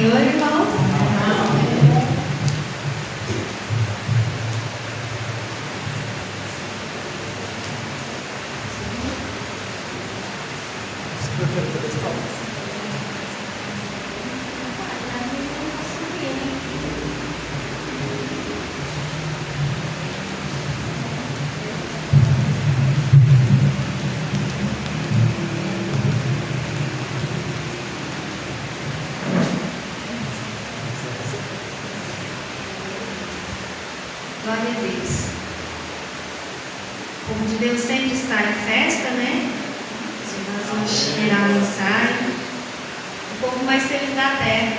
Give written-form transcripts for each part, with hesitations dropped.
Senhor, irmãos? Glória a Deus. O povo de Deus sempre está em festa, né? Nós vamos tirar a mensagem. O povo mais feliz da terra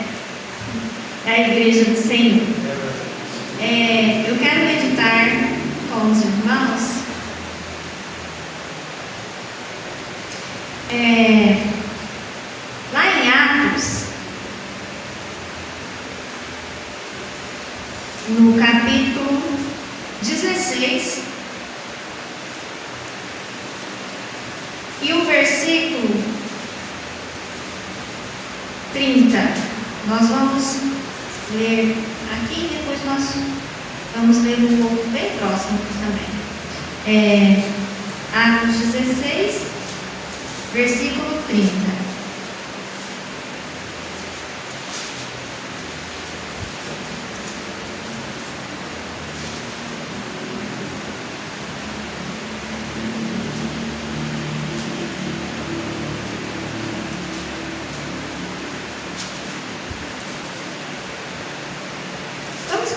é a igreja do Senhor. Eu quero meditar com os irmãos lá em Atos, no capítulo 16, e o versículo 30. Nós vamos ler aqui e depois nós vamos ler um pouco bem próximo também. Atos 16, versículo 30.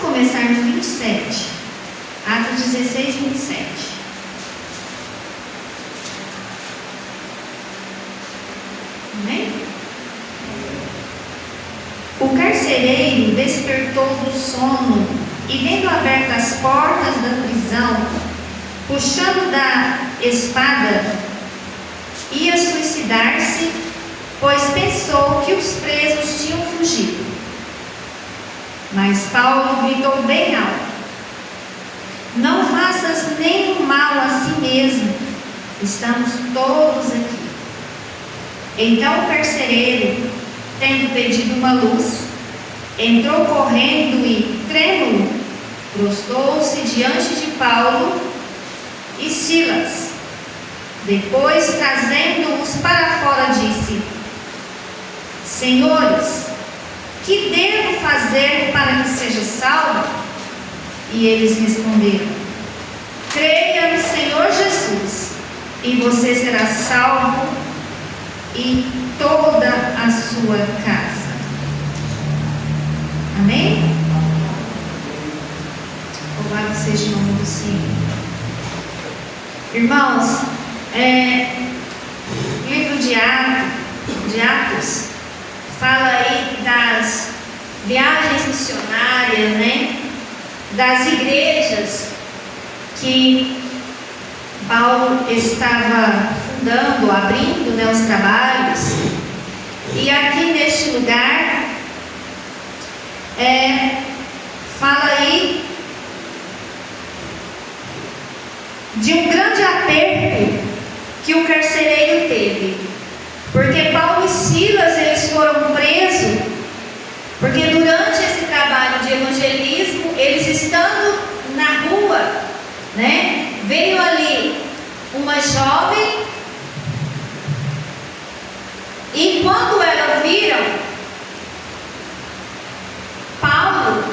Começar no 27, Atos 16, 27. Amém? O carcereiro despertou do sono e, vendo abertas as portas da prisão, puxando da espada, ia suicidar-se, pois pensou que os presos tinham fugido. Mas Paulo gritou bem alto: não faças nenhum mal a si mesmo, estamos todos aqui. Então o carcereiro, tendo pedido uma luz, entrou correndo e, trêmulo, prostou-se diante de Paulo e Silas. Depois, trazendo-os para fora, disse: Senhores, que devo fazer para que seja salvo? E eles responderam: creia no Senhor Jesus, e você será salvo, e toda a sua casa. Amém? Louvado seja o nome do Senhor. Irmãos, livro de Atos fala aí das viagens missionárias, né? Das igrejas que Paulo estava fundando, abrindo, né, os trabalhos. E aqui neste lugar fala aí de um grande aperto que o carcereiro teve, porque Paulo e Silas, eles foram presos, porque durante esse trabalho de evangelismo, eles estando na rua, né, veio ali uma jovem, e quando elas viram Paulo,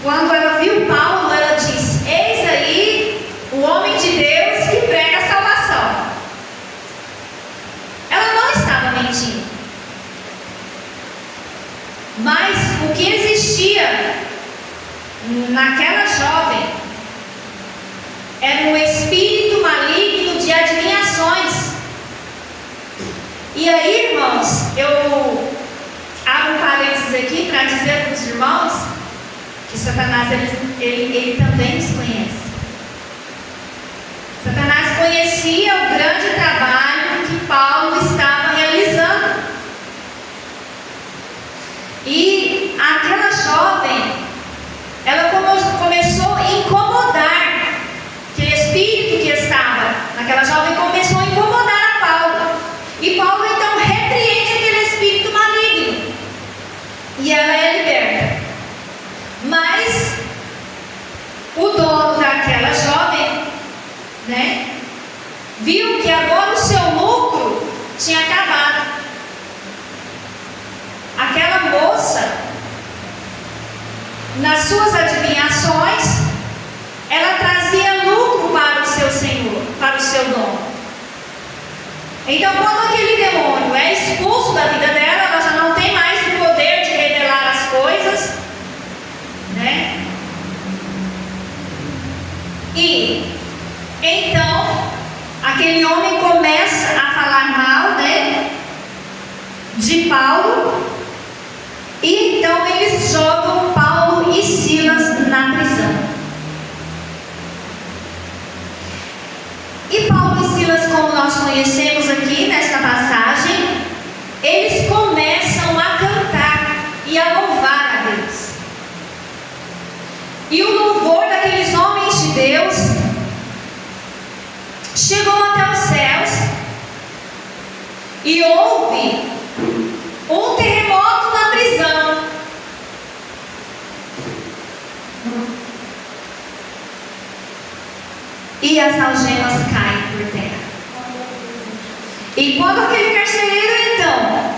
quando ela viu Paulo, ela disse: eis aí o homem de Deus que prega a salvação. Ela não estava mentindo, mas o que existia naquela jovem era um espírito maligno de adivinhações. E aí, irmãos, eu abro um parênteses aqui para dizer para os irmãos que Satanás ele também nos conhece. Satanás conhecia o grande trabalho que Paulo estava realizando. E aquela jovem, ela começou a incomodar, aquele espírito que estava naquela jovem começou a incomodar a Paulo. E Paulo então repreende aquele espírito maligno. E viu que agora o seu lucro tinha acabado. Aquela moça, nas suas adivinhações, ela trazia lucro para o seu senhor, para o seu dono. Então, quando aquele demônio é expulso da vida dela, ela já não tem mais o poder de revelar as coisas, né? E então aquele homem começa a falar mal, né, de Paulo, e então eles jogam Paulo e Silas na prisão. E Paulo e Silas, como nós conhecemos aqui nesta passagem, eles começam a cantar e a louvar a Deus. E o louvor daqueles homens de Deus chegou até os céus, e houve um terremoto na prisão. E as algemas caem por terra. E quando aquele carcereiro então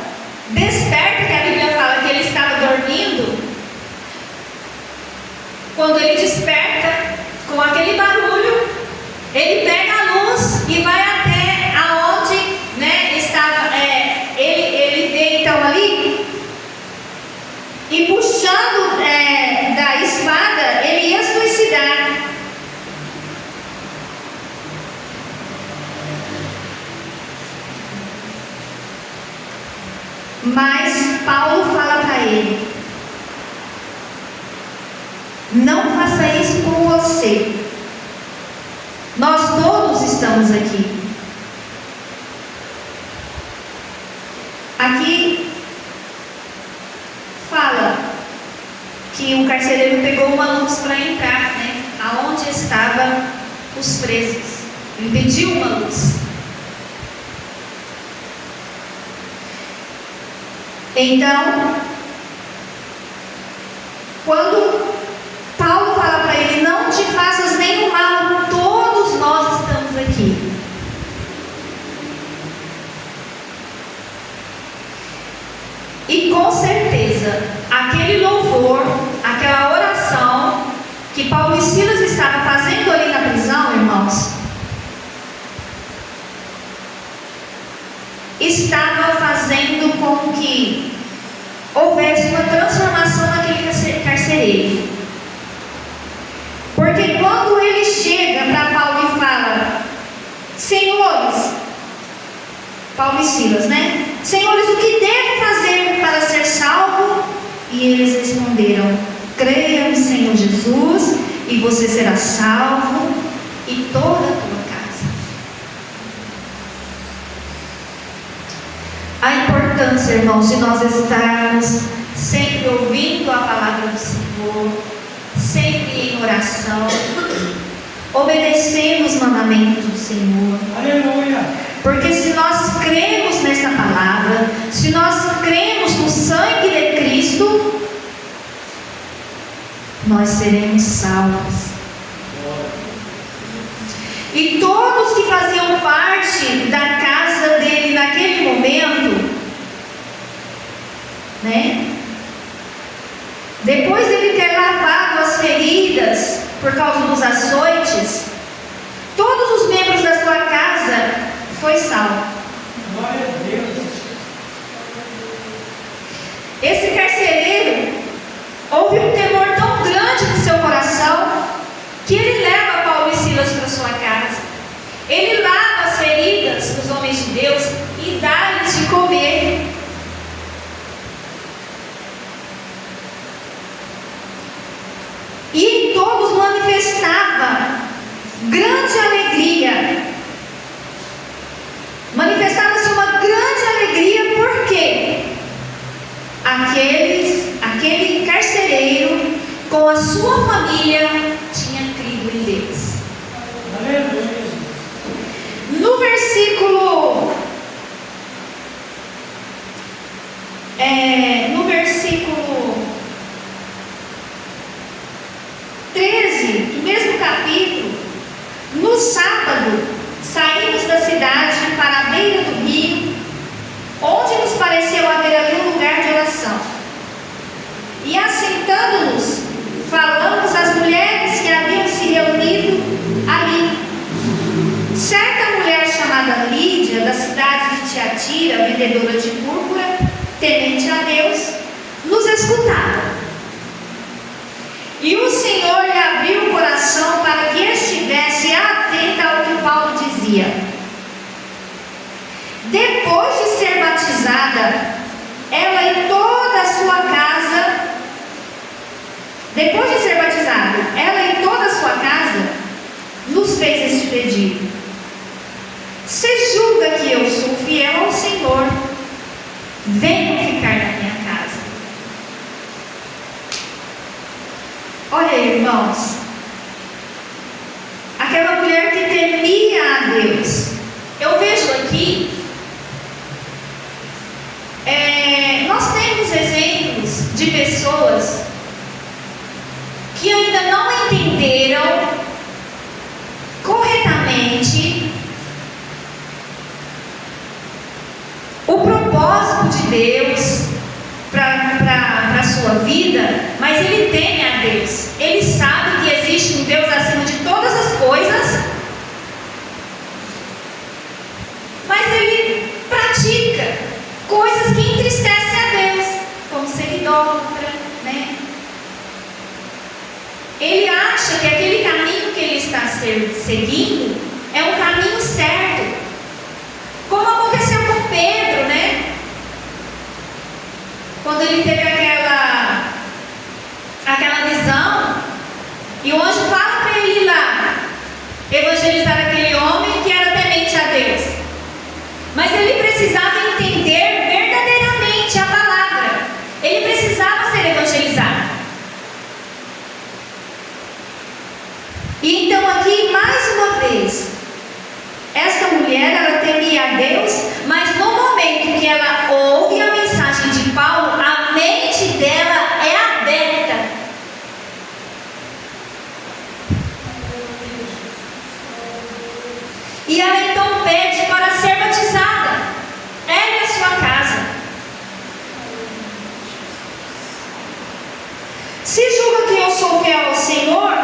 desperta, que a Bíblia fala que ele estava dormindo, quando ele desperta com aquele barulho, ele pega a luz e vai até aonde, né, estava, ele vê então ali, e puxando da espada, ele ia suicidar. Mas Paulo fala para ele: não faça isso com você. Nós todos estamos aqui. Aqui fala que o carcereiro pegou uma luz para entrar, né, aonde estavam os presos. Ele pediu uma luz. Então, quando Paulo fala para ele: não te faças nenhum mal, todos nós estamos aqui. E com certeza, aquele louvor, aquela oração que Paulo e Silas estavam fazendo ali na prisão, irmãos, estava fazendo com que houvesse uma transformação naquele carcereiro. Porque quando ele chega para Paulo e fala: senhores, Paulo e Silas, né? Senhores, o que devo fazer para ser salvo? E eles responderam: creia no Senhor Jesus e você será salvo e toda a tua casa. A importância, irmãos, de nós estarmos sempre ouvindo a palavra do Senhor, sempre em oração, obedecendo os mandamentos do Senhor. Aleluia! Porque se nós cremos nesta palavra, se nós cremos no sangue de Cristo, nós seremos salvos. E todos que faziam parte da casa dele naquele momento, né? Depois dele ter lavado as feridas por causa dos açoites, todos os membros da sua casa foi salvo. Glória a Deus. Esse carcereiro houve um temor tão grande no seu coração que ele leva Paulo e Silas para sua casa. Ele lava as feridas dos homens de Deus e dá-lhes de comer. E todos manifestavam grande alegria. Manifestava-se uma grande alegria, porque aquele carcereiro, com a sua família, tinha crido em Deus. No versículo 13 do mesmo capítulo, no sábado, saímos da cidade para a beira do rio, onde nos pareceu haver ali um lugar de oração. E assentando-nos, falamos às mulheres que haviam se reunido ali. Certa mulher chamada Lídia, da cidade de Tiatira, vendedora de púrpura, temente a Deus, nos escutava. E o Senhor lhe abriu o coração para que estivesse atenta ao que Paulo dizia. Depois de ser batizada, ela e toda a sua casa, nos fez este pedido: se julga que eu sou fiel ao Senhor, venha ficar na minha casa. Olha aí, irmãos, aquela mulher que temia a Deus. Eu vejo aqui, nós temos exemplos de pessoas que ainda não entenderam corretamente o propósito de Deus para a sua vida, mas ele teme a Deus. Ele sabe que existe um Deus acima de todas as coisas, mas ele pratica coisas que entristecem a Deus, como ser idólatra, né? Ele acha que aquele caminho que ele está seguindo é um caminho certo, como aconteceu com Pedro, né? Quando ele teve aquela visão, e o anjo fala para ele ir lá evangelizar aquele homem que era temente a Deus, mas ele precisava entender verdadeiramente a palavra, ele precisava ser evangelizado. E então aqui, mais uma vez, esta mulher, ela temia a Deus, mas no momento que ela ouve a mensagem de Paulo, a mente dela é aberta. E ela então pede para ser batizada, ela e a sua casa. Se julga que eu sou fiel ao Senhor,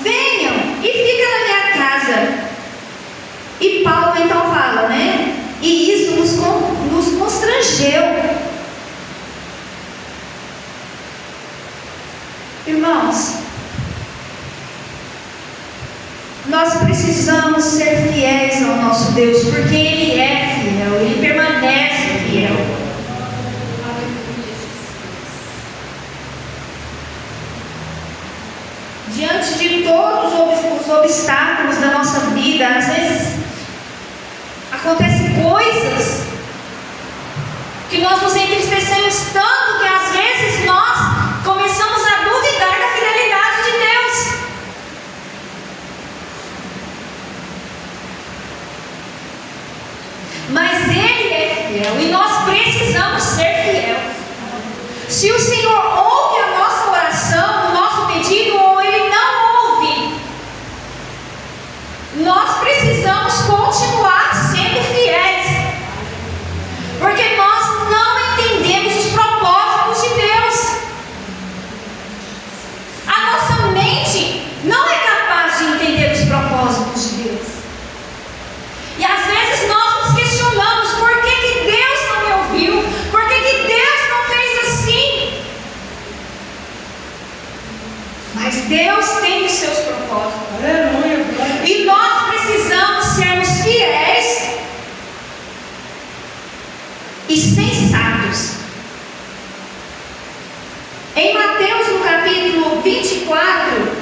venham e fica na minha casa. E Paulo então fala, né? E isso nos constrangeu. Irmãos, nós precisamos ser fiéis ao nosso Deus, porque Ele é fiel, Ele permanece fiel. Diante de todos os obstáculos da nossa vida, às vezes acontecem coisas que nós nos entristecemos tanto que às vezes nós começamos a duvidar da fidelidade de Deus. Mas Ele é fiel e nós precisamos ser fiéis. Se o Senhor ouve a nossa oração, o nosso pedido, ou Ele não ouve, nós precisamos continuar sendo fiéis, porque nós não entendemos os propósitos de Deus. A nossa mente não é capaz de entender os propósitos de Deus. E às vezes nós nos questionamos: por que Deus não me ouviu? Por que Deus não fez assim? Mas Deus tem os seus propósitos. E nós precisamos sermos fiéis e sensatos. Em Mateus, no capítulo 24,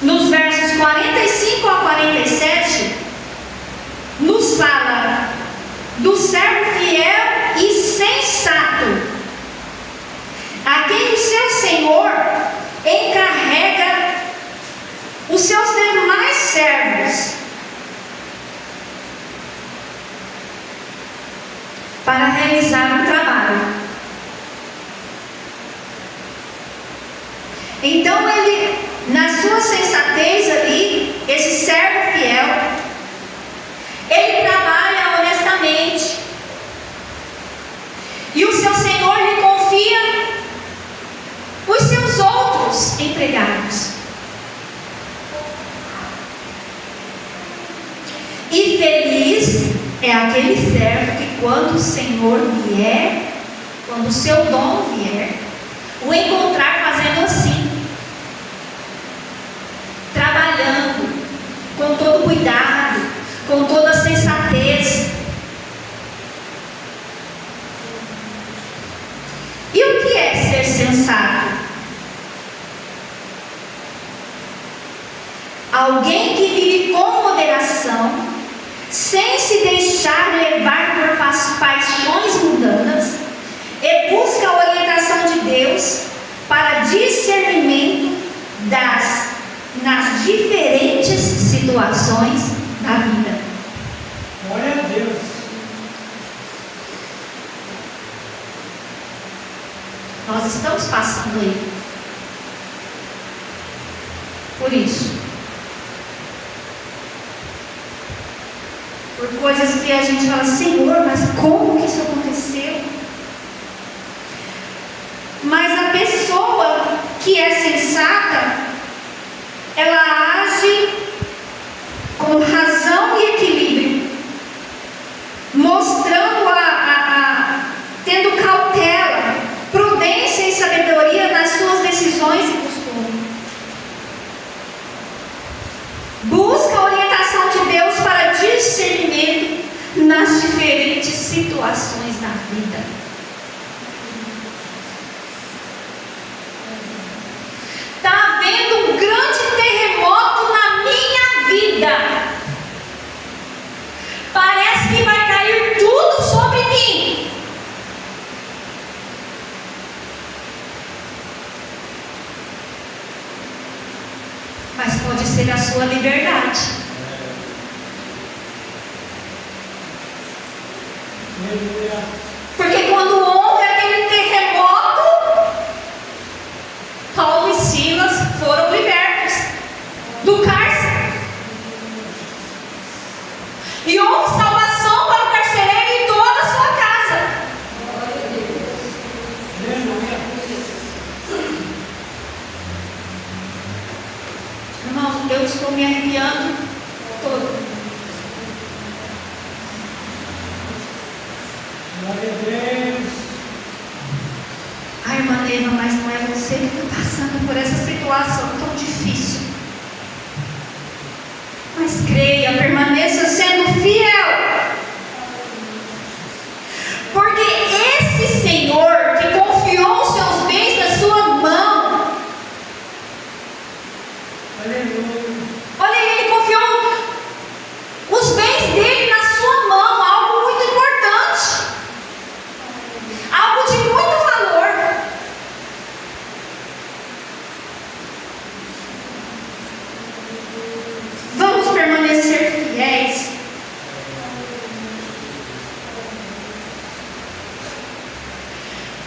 nos versos 45 a 47, nos fala do servo fiel e sensato, a quem o seu Senhor encarrega os seus demais servos para realizar um trabalho. Então ele, na sua sensatez ali, esse servo fiel, ele trabalha E feliz é aquele servo que quando o Senhor vier, quando o seu dono vier, o encontrar fazendo assim, trabalhando com todo cuidado, com toda sensatez. E o que é ser sensato? Alguém que vive com moderação, sem se deixar levar por paixões mundanas, e busca a orientação de Deus para discernimento nas diferentes situações da vida. Glória a Deus. Nós estamos passando aí por isso, por coisas que a gente fala, Senhor, mas como que isso aconteceu? Mas a pessoa que é sensata, ela age com razão e equilíbrio, mostrando tendo cautela, prudência e sabedoria nas suas decisões e costumes. Busca a orientação de Deus para discernimento nas diferentes situações da vida. Está havendo um grande terremoto na minha vida. Parece que vai cair tudo sobre mim. Mas pode ser a sua liberdade. Porque quando houve aquele terremoto, Paulo e Silas foram libertos do cárcere. E houve salvação para o carcereiro e toda a sua casa. Irmãos, eu estou me arrepiando todo. Glória a Deus. Ai, irmã Neva, mas não é você que está passando por essa situação tão difícil. Mas creia, permaneça sendo fiel. Porque esse Senhor que confiou os seus bens na sua mão, olha, ele confiou os bens dele na sua mão, algo muito importante, algo de muito valor. Vamos permanecer fiéis.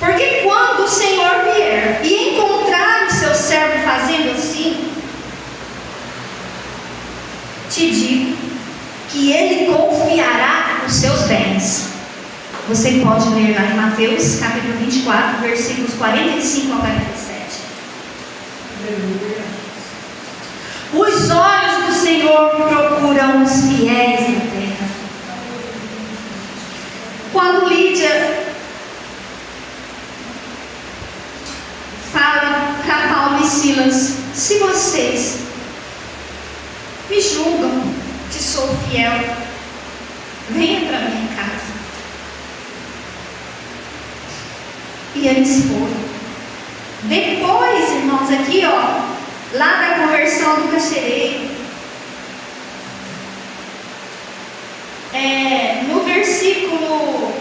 Porque quando o Senhor vier e encontrar o seu servo fazendo assim, te digo que ele confiará os seus bens. Você pode ler lá em Mateus capítulo 24, versículos 45 a 47. Aleluia. Os olhos do Senhor procuram os fiéis na terra. Quando Lídia fala para Paulo e Silas, se vocês me julgam que sou fiel, venha para minha casa. E eles foram. Depois, irmãos, aqui lá da conversão do carcereiro, no versículo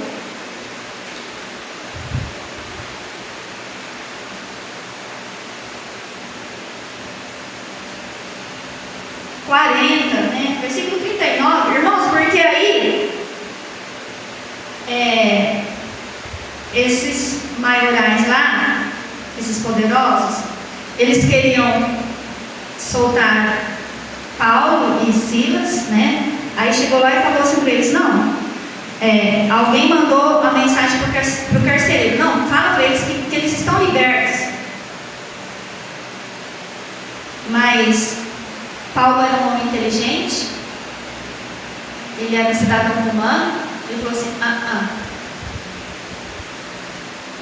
40, né? Versículo 39, irmãos, porque aí esses maiorais lá, esses poderosos, eles queriam soltar Paulo e Silas, né? Aí chegou lá e falou assim para eles, não, alguém mandou a mensagem para o carcereiro, não, fala para eles que eles estão libertos. Mas Paulo era um homem inteligente ele era um cidadão romano, ele falou assim: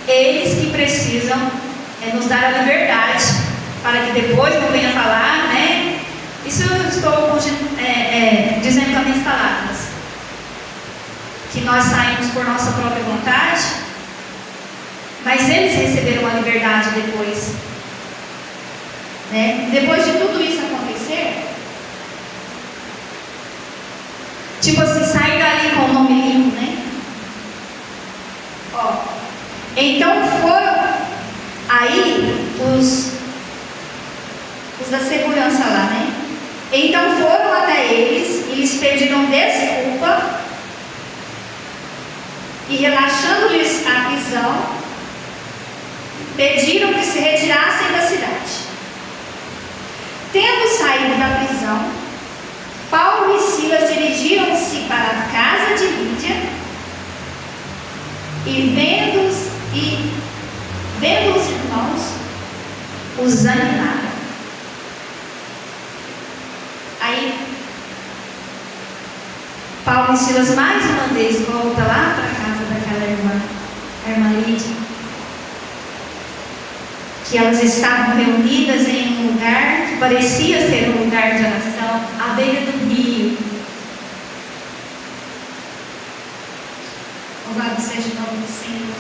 eles que precisam nos dar a liberdade, para que depois não venha falar, né? Isso eu estou dizendo com as minhas palavras, que nós saímos por nossa própria vontade, mas eles receberam a liberdade depois, né? Depois de tudo isso acontecer, tipo assim, sair dali com o nome limpo, né? Ó, então foram aí os da segurança lá, né? Então foram até eles e lhes pediram desculpa e, relaxando-lhes a prisão, pediram que se retirassem da cidade. Tendo saído da prisão, Paulo e Silas dirigiram-se para a casa de Lídia e vendo os irmãos, os animaram. Aí Paulo e Silas mais uma vez voltam lá para a casa daquela irmã, a irmã Lídia, que elas estavam reunidas em um lugar que parecia ser um lugar de oração, à beira do rio. Louvado seja o nome do Senhor.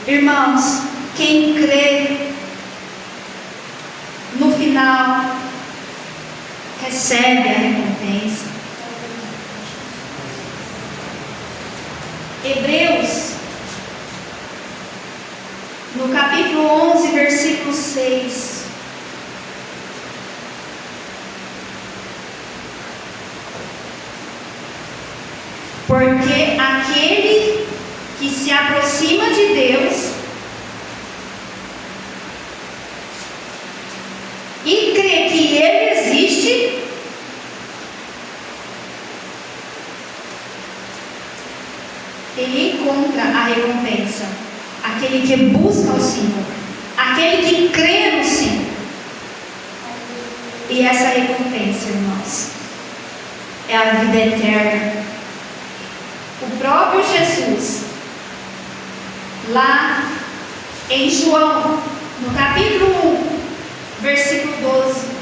Irmãos, quem crê no final recebe a recompensa. Hebreus, no capítulo 11, versículo 6. Porque aquele que se aproxima de Deus e crê que Ele existe, ele encontra a recompensa. Aquele que busca o Senhor, aquele que crê no Senhor. E essa recompensa, irmãos, é a vida eterna. O próprio Jesus, lá em João, no capítulo 1, versículo 12,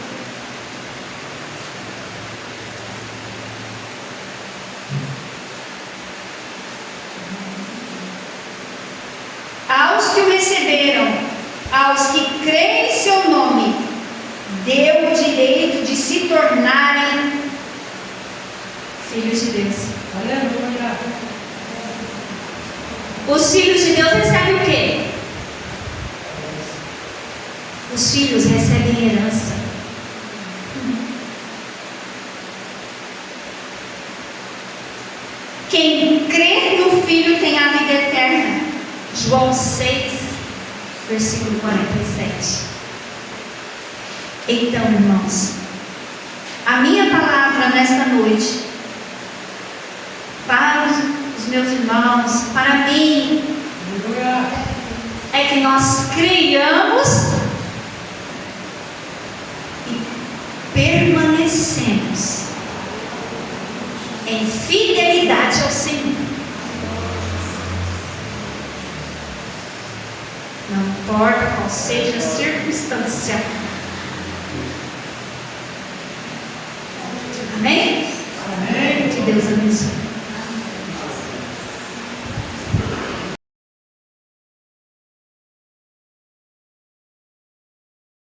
aos que o receberam, aos que creem em seu nome, deu o direito de se tornarem filhos de Deus. Aleluia. Os filhos de Deus recebem o quê? Os filhos recebem herança. Quem crê no Filho tem a vida eterna. João 6, versículo 47. Então, irmãos, a minha palavra nesta noite, para os meus irmãos, para mim, é que nós creiamos e permanecemos em fidelidade ao Senhor. Não importa qual seja a circunstância. Amém? Amém. Que Deus abençoe.